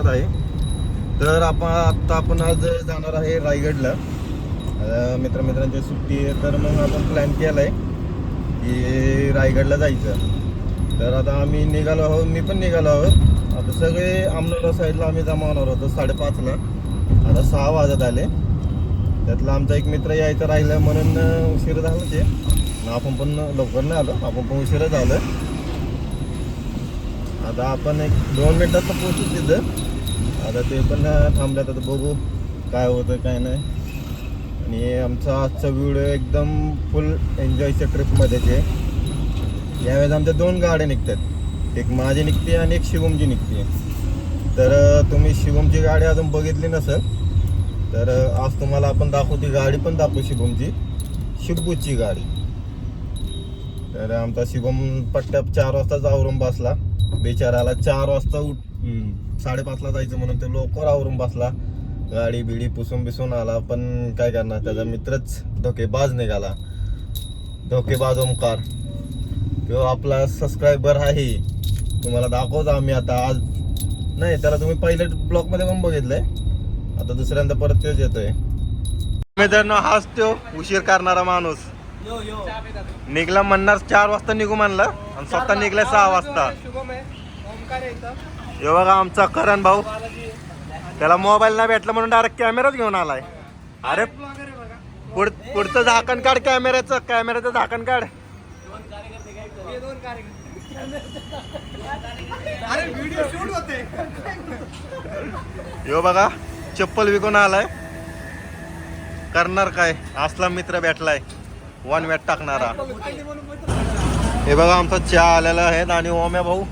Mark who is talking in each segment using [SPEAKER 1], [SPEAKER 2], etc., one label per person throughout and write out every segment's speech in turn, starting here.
[SPEAKER 1] करत आहे. तर आपण आज जाणार आहे रायगडला. मित्रांची सुट्टी आहे, तर मग आपण प्लॅन केला आहे की रायगडला जायचं. तर आता आम्ही निघालो आहोत, मी पण निघालो आहोत. आता सगळे आमनोरा साईडला आम्ही जमा होणार होतो 5:30ला. आता 6 वाजत आले. त्यातला आमचा एक मित्र यायचं राहिलं म्हणून उशीर झालं ते. आपण पण लवकर नाही आलो, आपण पण उशीरच आलो. आता आपण एक 2 मिनिटात तर पोहोचू तिथं. आता ते पण थांबल्यात, आता बघू काय होतं काय नाही. आणि आमचा आजचा व्हिडिओ एकदम फुल एन्जॉयच्या ट्रिपमध्येच आहे. यावेळेस आमच्या 2 गाड्या निघतात, एक माझी निघते आणि एक शिवमची निघते. तर तुम्ही शिवमची गाडी अजून बघितली नसेल तर आज तुम्हाला आपण दाखवू, ती गाडी पण दाखवू शिवमची, शिब्बूची गाडी. तर आमचा शिवम पट्ट्यात 4 वाजताच आवरून बसला. बेचाराला 4 वाजता 5:30ला जायचं म्हणून ते लवकर आवरून बसला. गाडी बिडी पुसून बिसून आला. पण काय करणार, त्याचा मित्रच धोकेबाज निघाला. धोकेबाज ओमकार किंवा आपला सबस्क्रायबर आहे, तुम्हाला दाखवतो आम्ही आता. आज नाही, त्याला तुम्ही पहिल्या ब्लॉगमध्ये पण बघितलंय, आता दुसऱ्यांदा परत तेच येतोय. मित्रांनो, हाच तो उशीर करणारा माणूस. निघला म्हणणार 4 वाजता निघू म्हणलं आणि स्वतः निघलाय 6 वाजता. हे बघा आमचा करण भाऊ, त्याला मोबाईल नाही भेटला म्हणून डायरेक्ट कॅमेराच घेऊन आलाय. अरे पुढचं झाकण काढ, कॅमेराचं झाकण काढ. यो बघा चप्पल विकून आलाय. करणार काय, असला मित्र भेटलाय, 1 वेट टाकणारा. हे बघा आमचा चहा आलेला आहे. आणि ओम्या भाऊ,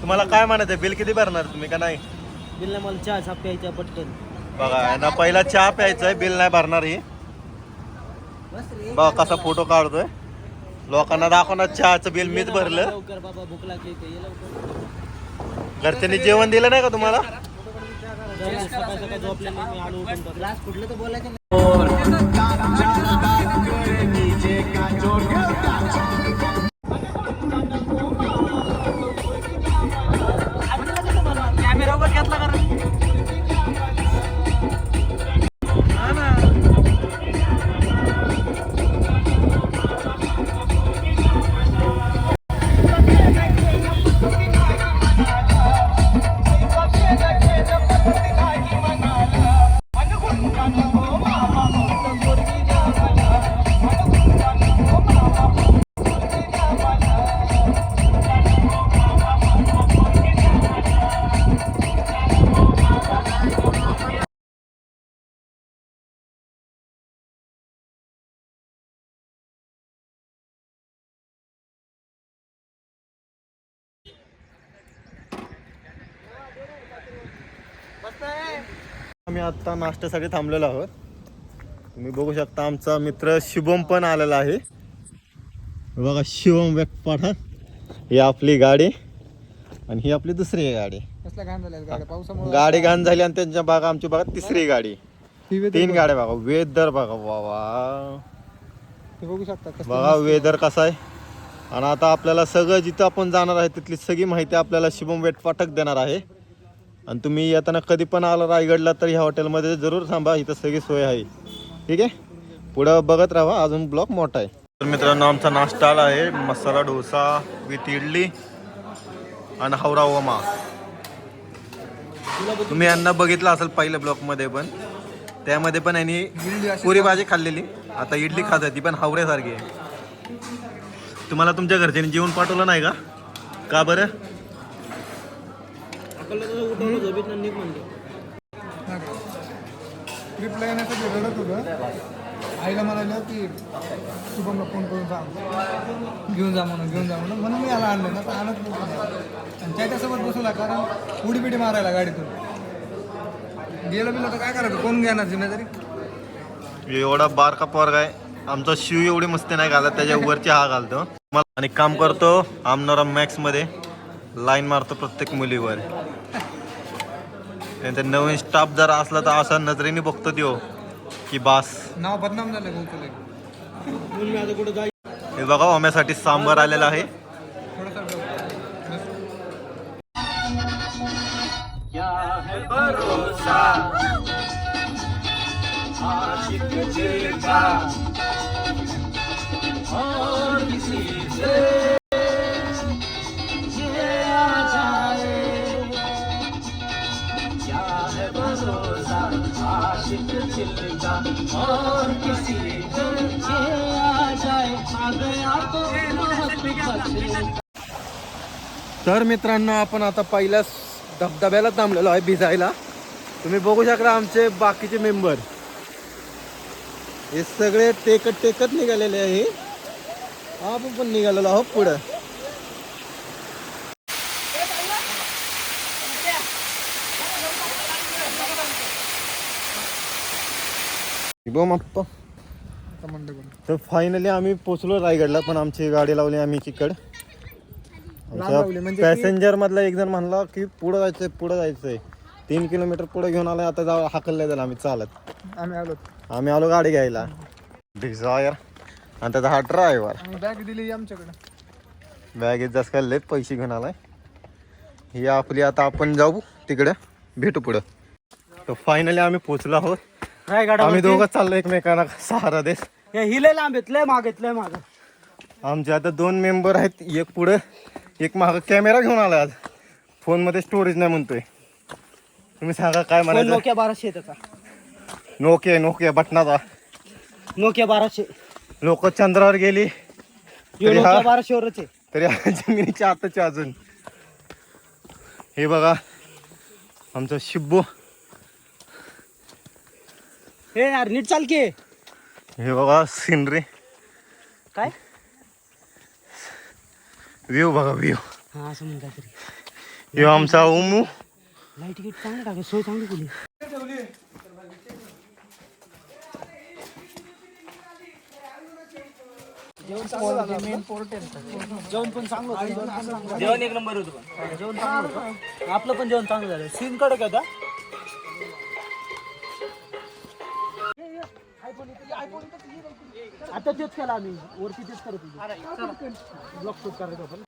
[SPEAKER 1] तुम्हाला काय म्हणायचं, बिल किती भरणार तुम्ही का नाही?
[SPEAKER 2] बिल नाही, मला चहा प्यायचा पटकन.
[SPEAKER 1] बघा ना, पहिला चहा प्यायचाय, बिल नाही भरणार. ही बघा कसा फोटो काढतोय, लोकांना दाखवणार चहाचं बिल मीच भरलं.
[SPEAKER 2] लवकर बाबा, भूक लागली.
[SPEAKER 1] घरच्यांनी जेवण दिलं नाही का तुम्हाला?
[SPEAKER 2] सकाळ सकाळ झोपलेली मी, आलो उठून ग्लास कुठलं तर बोलायचं. कॅमेरा वर घेतला का?
[SPEAKER 1] आम्ही आता नाश्त्यासाठी थांबलेलो आहोत. तुम्ही बघू शकता आमचा मित्र शुभम पण आलेला आहे. बघा शिवम व्यक्तपाठा. ही आपली गाडी आणि ही आपली दुसरी गाडी. गाडी घाण झाली आणि त्यांच्या बागा आमची बघा तिसरी गाडी. 3 गाड्या बघा. वेदर बघा, वा
[SPEAKER 2] बघू शकता
[SPEAKER 1] बघा वेदर कसा आहे. आणि आता आपल्याला सगळं जिथं आपण जाणार आहे तिथली सगळी माहिती आपल्याला शुभम वेटपाठक देणार आहे. आणि तुम्ही येताना कधी पण आला रायगडला तर ह्या हॉटेलमध्ये जरूर थांबा, इथं सगळी सोय आहे. ठीक आहे, पुढं बघत राहा, अजून ब्लॉक मोठा आहे. तर मित्रांनो, आमचा नाश्ता आला आहे, मसाला डोसा विथ इडली आणि हावरा ओमा. तुम्ही यांना बघितलं असेल पहिल्या ब्लॉकमध्ये पण, त्यामध्ये पण यांनी पुरी भाजी खाल्लेली. आता इडली खात आहे, ती पण हावऱ्यासारखी आहे. तुम्हाला तुमच्या घरच्यांनी जेवण पाठवलं नाही का? का बरं?
[SPEAKER 3] ट्रिपला येण्यासाठी रडत होतं. आईला म्हणाले की शुभमला फोन करून सांग घेऊन जा म्हणून मी याला आणलं ना, तर आणत नव्हतं. आणि त्याच्यासोबत बसवला, कारण उडी बिडी मारायला गाडीतून गेलं बिलं तर काय करायचं, कोण घेणार जिम्मेदारी.
[SPEAKER 1] एवढा बारका पोरगा आहे आमचा. शिव एवढी मस्ती नाही घालत, त्याच्या वरची हा घालतो. आणि काम करतो आमनोरा मॅक्स मध्ये, लाईन मारतो प्रत्येक मुलीवर. त्यांचा नवीन स्टाफ जर असला तर असा नजरेने बघतो त्यो की बास,
[SPEAKER 3] नाव बदनाम झालं कुठे.
[SPEAKER 1] हे बघा ओम्यासाठी सांबार आलेला आहे.
[SPEAKER 3] थोडंसं
[SPEAKER 1] भरोसा आशिक दिल का और किसी से ये आ जाए क्या है भरोसा आशिक दिल का और किसी से ये आ जाए आ गया तो मोहब्बत। तर मित्रांनो आपण आता पहिल्याच धबधब्याला थांबलेलो आहे भिजायला. तुम्ही बघू शकता आमचे बाकीचे मेंबर हे सगळे टेकत टेकत निघालेले आहे. आपण पण निघालेलो आहोत पुढं. तर फायनली आम्ही पोचलो रायगडला. पण आमची गाडी लावली आम्ही तिकड. पॅसेंजर मधला एक जण म्हणला की पुढं जायचंय पुढं जायचंय. 3 किलोमीटर पुढे घेऊन आलाय. आता जाऊ हाकलल्या जायला आम्ही चालत. आम्ही आलो गाडी घ्यायला. डिझायर आणि त्याचा हा ड्रायव्हर.
[SPEAKER 3] बॅग दिली आमच्याकडे.
[SPEAKER 1] बॅगेत जास्त काय लय पैसे घेऊन आलाय. ही आपली. आता आपण जाऊ तिकडे भेटू पुढं. तर फायनली आम्ही पोचलो आहोत. आम्ही दोघं चाललो एकमेकांना सहारा देत.
[SPEAKER 2] हिले लांब येतलंय माग येतलंय माग.
[SPEAKER 1] आमचे आता 2 मेंबर आहेत. एक पुढे एक मागं. कॅमेरा घेऊन आला आज. फोन मध्ये स्टोरेज नाही म्हणतोय. तुम्ही सांगा काय म्हणायचं.
[SPEAKER 2] नोकिया 1200 त्याचा.
[SPEAKER 1] नोकिया बटनाचा.
[SPEAKER 2] नोकिया 1200.
[SPEAKER 1] लोक चंद्रावर गेली तरी
[SPEAKER 2] नोकिया
[SPEAKER 1] हा
[SPEAKER 2] 1200 वरच आहे.
[SPEAKER 1] तरी हा जमिनीच्या आताच्या अजून. हे बघा आमचं शिब्बू.
[SPEAKER 2] हे यार नीट चाल की.
[SPEAKER 1] हे बघा सिनरी.
[SPEAKER 2] काय
[SPEAKER 1] व्ह्यू बघा व्ह्यू.
[SPEAKER 2] हा असं म्हणता तरी.
[SPEAKER 1] हे आमचा ओमू.
[SPEAKER 2] लाईट गिट चांगली टाका. सोय चांगली केली. जेवण पण चांगलं होतं. जेवण एक नंबर होतं. पण जेवण चांगलं होतं. आपलं पण जेवण चांगलं झालं. सीन कडक होता. आता तेच केला आम्ही. वरती तेच करत होतो. ब्लॉक शूट करायचं आपण.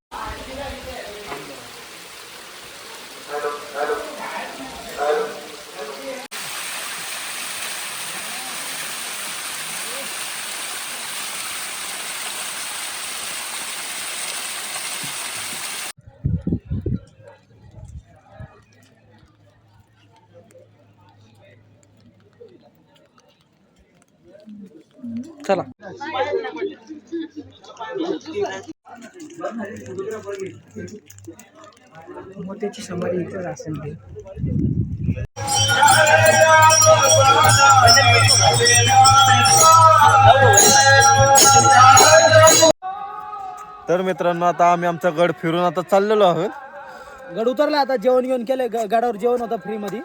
[SPEAKER 2] चला. मोत्याची समाधी इतर असेल ते.
[SPEAKER 1] तर मित्रांनो आता आम्ही आमचा गड फिरून आता चाललेलो आहोत.
[SPEAKER 2] गड उतरला. आता जेवण घेऊन केलंय. गडावर जेवण होतं फ्री मध्ये.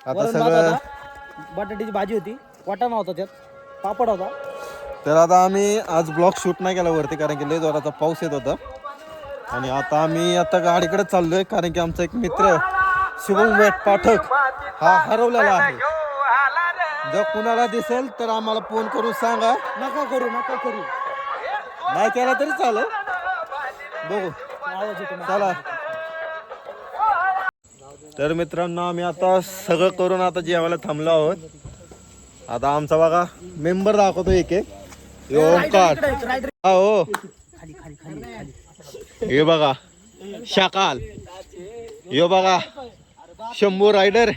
[SPEAKER 1] आता सगळं
[SPEAKER 2] बटाट्याची भाजी होती. वाटाणा होता त्यात. पापड होता.
[SPEAKER 1] तर आता आम्ही आज ब्लॉग शूट नाही केला वरती कारण की लय जोराचा पाऊस येत होता. आणि आता आम्ही आता गाडीकडे चाललोय कारण की आमचा एक मित्र शुभम वेट पाठक हा हरवलेला आहे. जर कुणाला दिसेल तर आम्हाला फोन करून सांगा.
[SPEAKER 2] नका करू.
[SPEAKER 1] नाही केला तरी चालेल. बघू चला. तर मित्रांनो आम्ही आता सगळं करून आता जेवायला थांबलो आहोत. आता आमचा बघा मेंबर दाखवतो एक एक. ओंकार. हा हो. हे बघा शाकाल. हे बघा शंभू रायडर.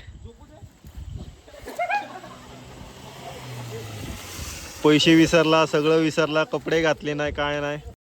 [SPEAKER 1] पैसे विसरला. सगळं विसरला. कपडे घातले नाही काय नाही.